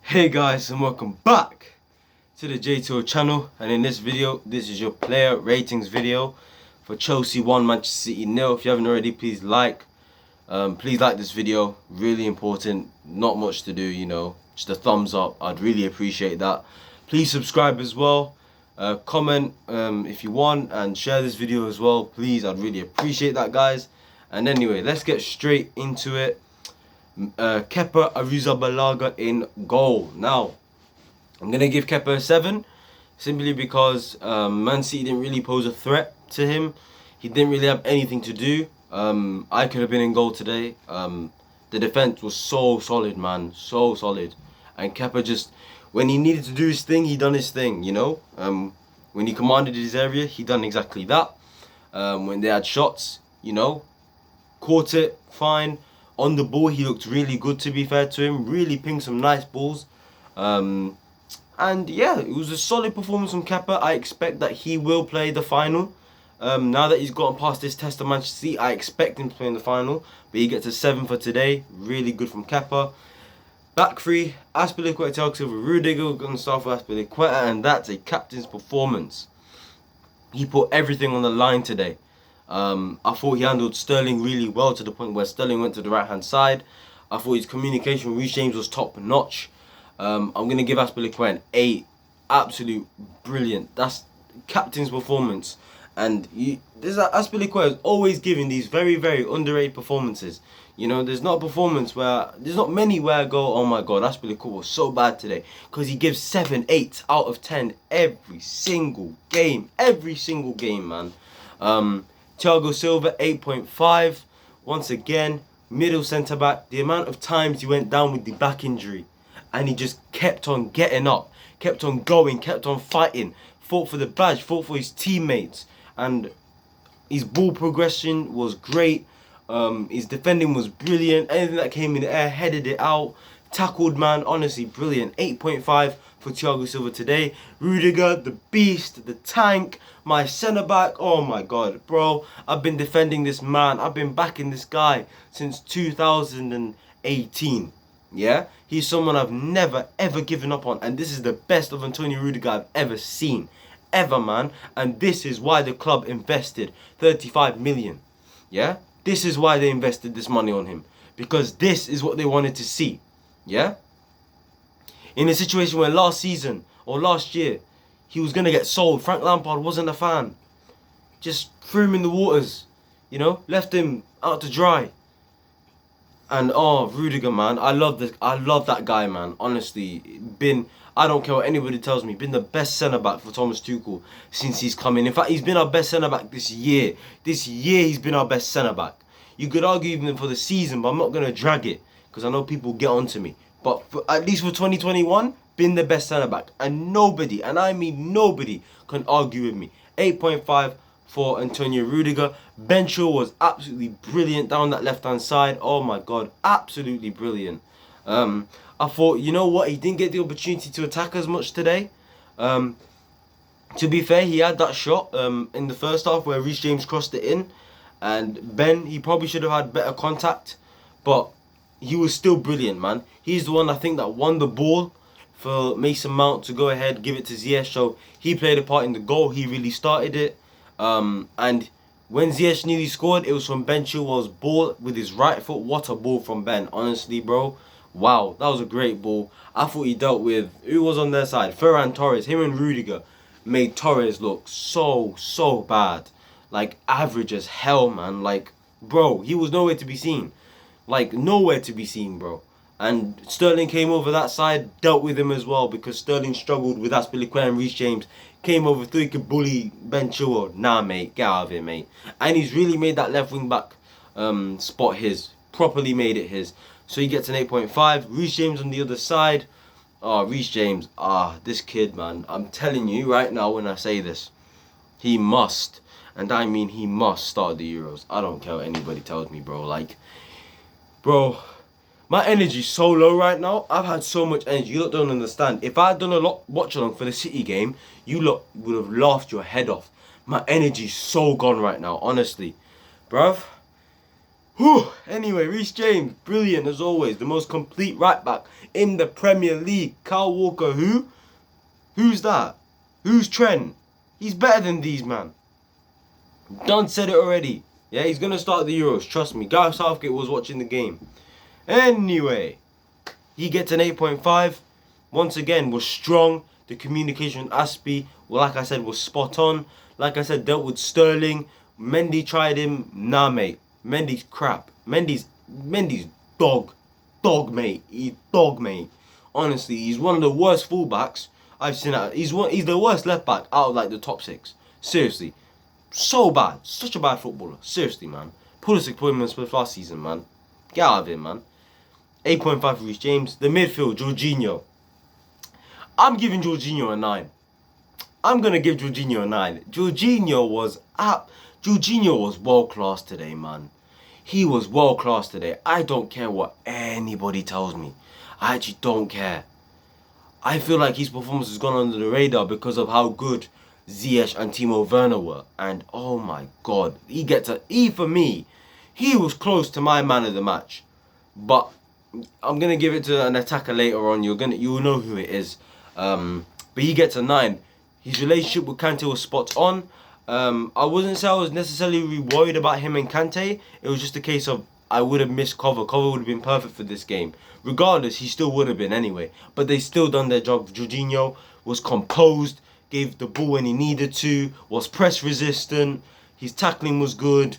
Hey guys, and welcome back to the J2O channel. And in this video, this is your player ratings video for Chelsea 1, Manchester City 0. If you haven't already, please like this video. Really important. Not much to do, you know, just a thumbs up. I'd really appreciate that. Please subscribe as well. Comment if you want, and share this video as well, please. I'd really appreciate that, guys. And anyway, let's get straight into it. Kepa Arrizabalaga in goal. Now, I'm going to give Kepa a 7 simply because Man City didn't really pose a threat to him. He didn't really have anything to do. I could have been in goal today. The defense was so solid, man. So solid. And Kepa just, when he needed to do his thing, he done his thing, you know. When he commanded his area, he done exactly that. When they had shots, you know, caught it, fine. On the ball, he looked really good, to be fair to him. Really pinged some nice balls. And yeah, it was a solid performance from Kepa. I expect that he will play the final. Now that he's gotten past this test of Manchester City, I expect him to play in the final. But he gets a 7 for today. Really good from Kepa. Back three, Azpilicueta, Thiago Silva, Rudiger. We're going to start with Azpilicueta, and that's a captain's performance. He put everything on the line today. I thought he handled Sterling really well, to the point where Sterling went to the right hand side. I thought his communication with Reece James was top notch. I'm going to give Azpilicueta an 8. Absolute brilliant. That's captain's performance. And Azpilicueta is always giving these very, very underrated performances. You know, there's not many where I go, oh my god, Azpilicueta was so bad today. Because he gives 7, 8 out of 10 every single game. Every single game, man. Thiago Silva, 8.5. Once again, middle centre-back. The amount of times he went down with the back injury, and he just kept on getting up, kept on going, kept on fighting, fought for the badge, fought for his teammates, and his ball progression was great. His defending was brilliant. Anything that came in the air, headed it out. Tackled, man, honestly brilliant. 8.5 for Thiago Silva today. Rudiger, the beast, the tank, my centre-back. Oh my god, bro. I've been defending this man. I've been backing this guy since 2018. Yeah? He's someone I've never, ever given up on. And this is the best of Antonio Rudiger I've ever seen. Ever, man. And this is why the club invested 35 million. Yeah? This is why they invested this money on him. Because this is what they wanted to see. Yeah? In a situation where last season or last year he was going to get sold, Frank Lampard wasn't a fan. Just threw him in the waters, you know, left him out to dry. And oh, Rudiger, man, I love that guy, man. Honestly, I don't care what anybody tells me, been the best centre-back for Thomas Tuchel since he's come in. In fact, he's been our best centre-back this year. This year he's been our best centre-back. You could argue even for the season, but I'm not going to drag it, because I know people get onto me. But at least for 2021, been the best centre-back. And nobody, and I mean nobody, can argue with me. 8.5 for Antonio Rudiger. Ben Chilwell was absolutely brilliant down that left-hand side. Oh my god, absolutely brilliant. I thought, you know what, he didn't get the opportunity to attack as much today. To be fair, he had that shot in the first half where Reece James crossed it in. And Ben, he probably should have had better contact. But he was still brilliant, man. He's the one, I think, that won the ball for Mason Mount to go ahead, give it to Ziyech. So he played a part in the goal. He really started it. And when Ziyech nearly scored, it was from Ben Chilwell's ball with his right foot. What a ball from Ben, honestly, bro. Wow, that was a great ball. I thought he dealt with, who was on their side? Ferran Torres. Him and Rudiger made Torres look so bad. Like, average as hell, man. Like, bro, he was nowhere to be seen. Like, nowhere to be seen, bro. And Sterling came over that side, dealt with him as well, because Sterling struggled with Azpilicueta and Reece James. Came over, thought he could bully Ben Chilwell. Nah, mate, get out of here, mate. And he's really made that left wing back spot his. Properly made it his. So he gets an 8.5. Reece James on the other side. Oh, Reece James. This kid, man. I'm telling you right now when I say this. He must. And I mean he must start the Euros. I don't care what anybody tells me, bro. Like, bro, my energy's so low right now. I've had so much energy. You lot don't understand. If I had done a watch along for the City game, you lot would have laughed your head off. My energy's so gone right now, honestly. Bruv, Whew. Anyway, Reece James, brilliant as always. The most complete right back in the Premier League. Kyle Walker, who? Who's that? Who's Trent? He's better than these, man. Done said it already. Yeah, he's going to start the Euros. Trust me. Gareth Southgate was watching the game. Anyway, he gets an 8.5. Once again, was strong. The communication with Aspie, well, like I said, was spot on. Like I said, dealt with Sterling. Mendy tried him. Nah, mate. Mendy's crap. Mendy's dog. Dog, mate. He's dog, mate. Honestly, he's one of the worst fullbacks I've seen. He's the worst left back out of like the top 6. Seriously. So bad. Such a bad footballer. Seriously, man. Pulisic put him in Smith last season, man. Get out of here, man. 8.5 for Reece James. The midfield, Jorginho. I'm giving Jorginho a 9. I'm going to give Jorginho a 9. Jorginho was world class today, man. He was world class today. I don't care what anybody tells me. I actually don't care. I feel like his performance has gone under the radar because of how good Ziyech and Timo Werner were. And oh my god, he gets an E for me. He was close to my man of the match. But I'm going to give it to an attacker later on. You'll know who it is. But he gets a 9. His relationship with Kante was spot on. I wouldn't say I was necessarily worried about him and Kante. It was just a case of I would have missed cover. Cover would have been perfect for this game. Regardless, he still would have been anyway. But they still done their job. Jorginho was composed, gave the ball when he needed to, was press resistant. His tackling was good.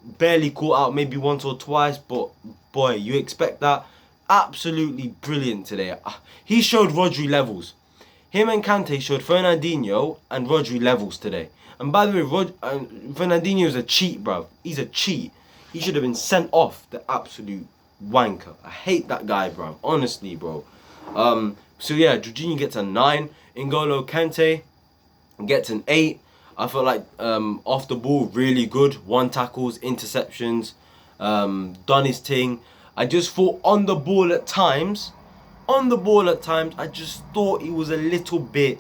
Barely caught out maybe once or twice. But boy, you expect that. Absolutely brilliant today. He showed Rodri levels. Him and Kante showed Fernandinho and Rodri levels today. And by the way, Fernandinho is a cheat, bruv. He's a cheat. He should have been sent off, the absolute wanker. I hate that guy, bruv. Honestly, bro. So yeah, Jorginho gets a 9. N'Golo Kante gets an 8. I felt like off the ball, really good. 1 tackles, interceptions, done his thing. I just thought on the ball at times, I just thought he was a little bit...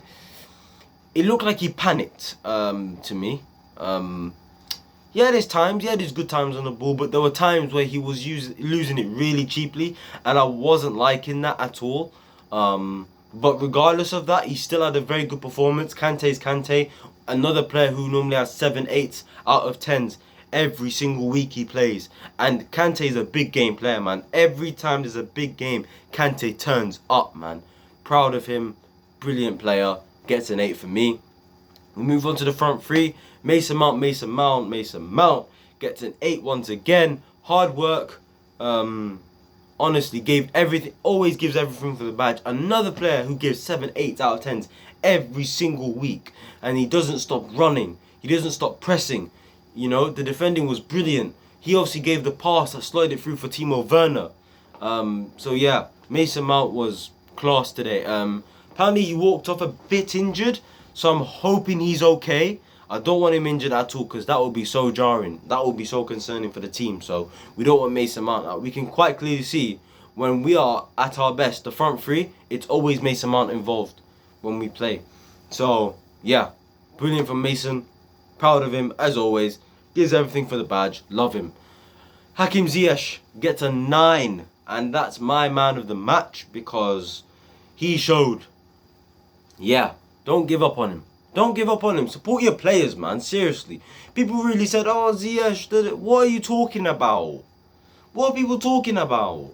It looked like he panicked to me. He had his times, he had his good times on the ball, but there were times where he was losing it really cheaply, and I wasn't liking that at all. But regardless of that, he still had a very good performance. Kante's Kante, another player who normally has 7, 8s out of 10s every single week he plays. And Kante is a big game player, man. Every time there's a big game, Kante turns up, man. Proud of him. Brilliant player. Gets an 8 for me. We move on to the front 3. Mason Mount gets an 8 once again. Hard work. Honestly, gave everything. Always gives everything for the badge. Another player who gives 7, 8 out of 10s every single week. And he doesn't stop running. He doesn't stop pressing. You know, the defending was brilliant. He obviously gave the pass that slid it through for Timo Werner. So yeah, Mason Mount was class today. Apparently he walked off a bit injured, so I'm hoping he's okay. I don't want him injured at all because that would be so jarring. That would be so concerning for the team. So we don't want Mason Mount out. We can quite clearly see when we are at our best, the front 3, it's always Mason Mount involved when we play. So yeah, brilliant from Mason. Proud of him as always. Gives everything for the badge. Love him. Hakim Ziyech gets a 9, and that's my man of the match because he showed. Yeah, don't give up on him. Don't give up on him. Support your players, man. Seriously. People really said, oh, Ziyech, what are you talking about? What are people talking about?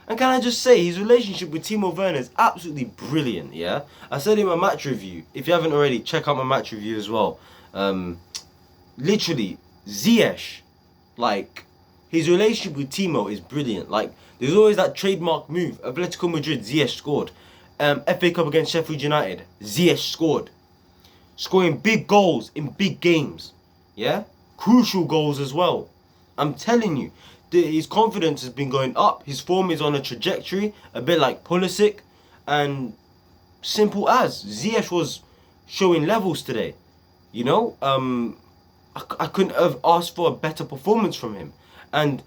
And can I just say, his relationship with Timo Werner is absolutely brilliant, yeah? I said in my match review. If you haven't already, check out my match review as well. Literally, Ziyech, like, his relationship with Timo is brilliant. Like, there's always that trademark move. Atletico Madrid, Ziyech scored. FA Cup against Sheffield United, Ziyech scored. Scoring big goals in big games. Yeah? Crucial goals as well. I'm telling you, his confidence has been going up. His form is on a trajectory, a bit like Pulisic. And simple as, Ziyech was showing levels today. You know, I couldn't have asked for a better performance from him. And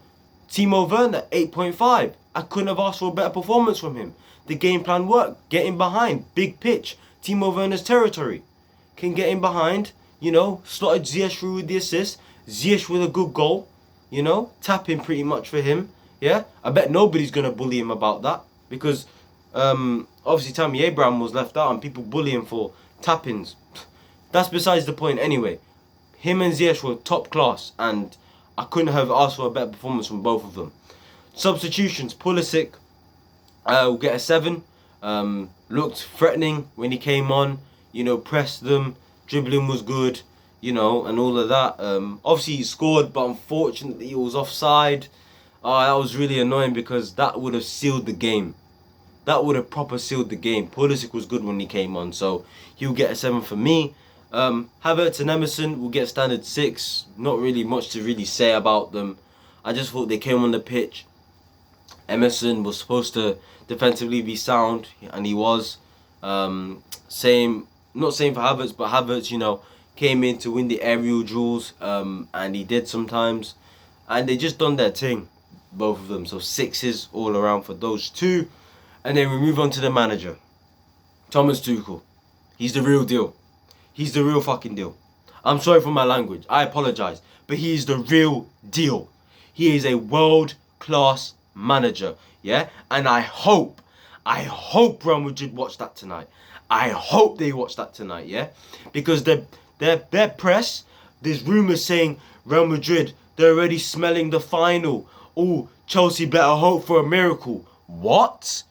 Timo Werner, 8.5. I couldn't have asked for a better performance from him. The game plan worked. Getting behind. Big pitch. Timo Werner's territory. Can get in behind. You know, slotted Ziyech through with the assist. Ziyech with a good goal. you know, tapping pretty much for him. Yeah, I bet nobody's gonna bully him about that because obviously Tammy Abraham was left out and people bully him for tappings. That's besides the point anyway. Him and Ziyech were top class and I couldn't have asked for a better performance from both of them. Substitutions, Pulisic will get a 7. Looked threatening when he came on, you know, pressed them, dribbling was good, you know, and all of that. Obviously he scored, but unfortunately he was offside. That was really annoying because that would have sealed the game. That would have proper sealed the game. Pulisic was good when he came on, so he'll get a 7 for me. Havertz and Emerson will get standard 6. Not really much to really say about them. I just thought they came on the pitch. Emerson was supposed to defensively be sound, and he was. Not same for Havertz, but Havertz, you know, came in to win the aerial duels, and he did sometimes. And they just done their thing, both of them. So 6s all around for those two. And then we move on to the manager, Thomas Tuchel. He's the real deal. He's the real fucking deal. I'm sorry for my language. I apologize. But he is the real deal. He is a world-class manager. Yeah? And I hope Real Madrid watch that tonight. I hope they watch that tonight, yeah? Because their press, there's rumours saying Real Madrid, they're already smelling the final. Oh, Chelsea better hope for a miracle. What?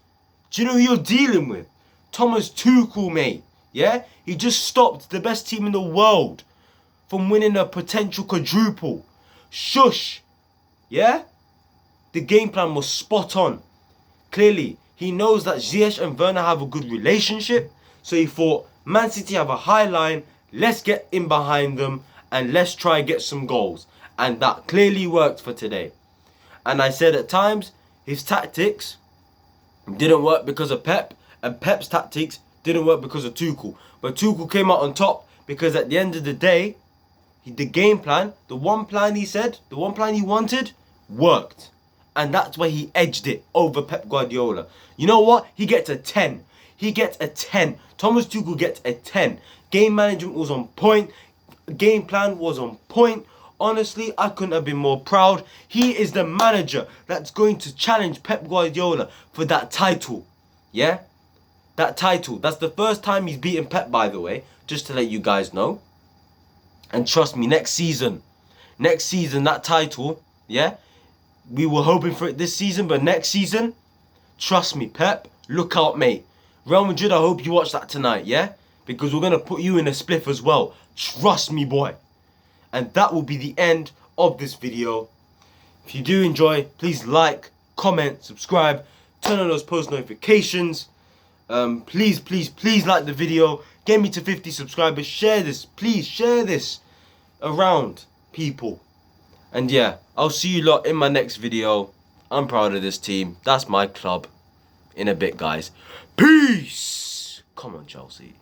Do you know who you're dealing with? Thomas Tuchel, mate. Yeah? He just stopped the best team in the world from winning a potential quadruple. Shush. Yeah? The game plan was spot on. Clearly, he knows that Ziyech and Werner have a good relationship. So he thought, Man City have a high line. Let's get in behind them and let's try get some goals. And that clearly worked for today. And I said at times, his tactics didn't work because of Pep, and Pep's tactics didn't work because of Tuchel. But Tuchel came out on top because at the end of the day, the game plan, the one plan he said, the one plan he wanted, worked. And that's why he edged it over Pep Guardiola. You know what? He gets a 10. He gets a 10. Thomas Tuchel gets a 10. Game management was on point. Game plan was on point. Honestly, I couldn't have been more proud. He is the manager that's going to challenge Pep Guardiola for that title. Yeah? That title. That's the first time he's beaten Pep, by the way. Just to let you guys know. And trust me, next season, that title, yeah? We were hoping for it this season, but next season, trust me, Pep, look out, mate. Real Madrid, I hope you watch that tonight, yeah? Because we're going to put you in a spliff as well. Trust me, boy. And that will be the end of this video. If you do enjoy, please like, comment, subscribe, turn on those post notifications. Please like the video. Get me to 50 subscribers. Share this. Please share this around people. And yeah, I'll see you lot in my next video. I'm proud of this team. That's my club. In a bit, guys. Peace. Come on, Chelsea.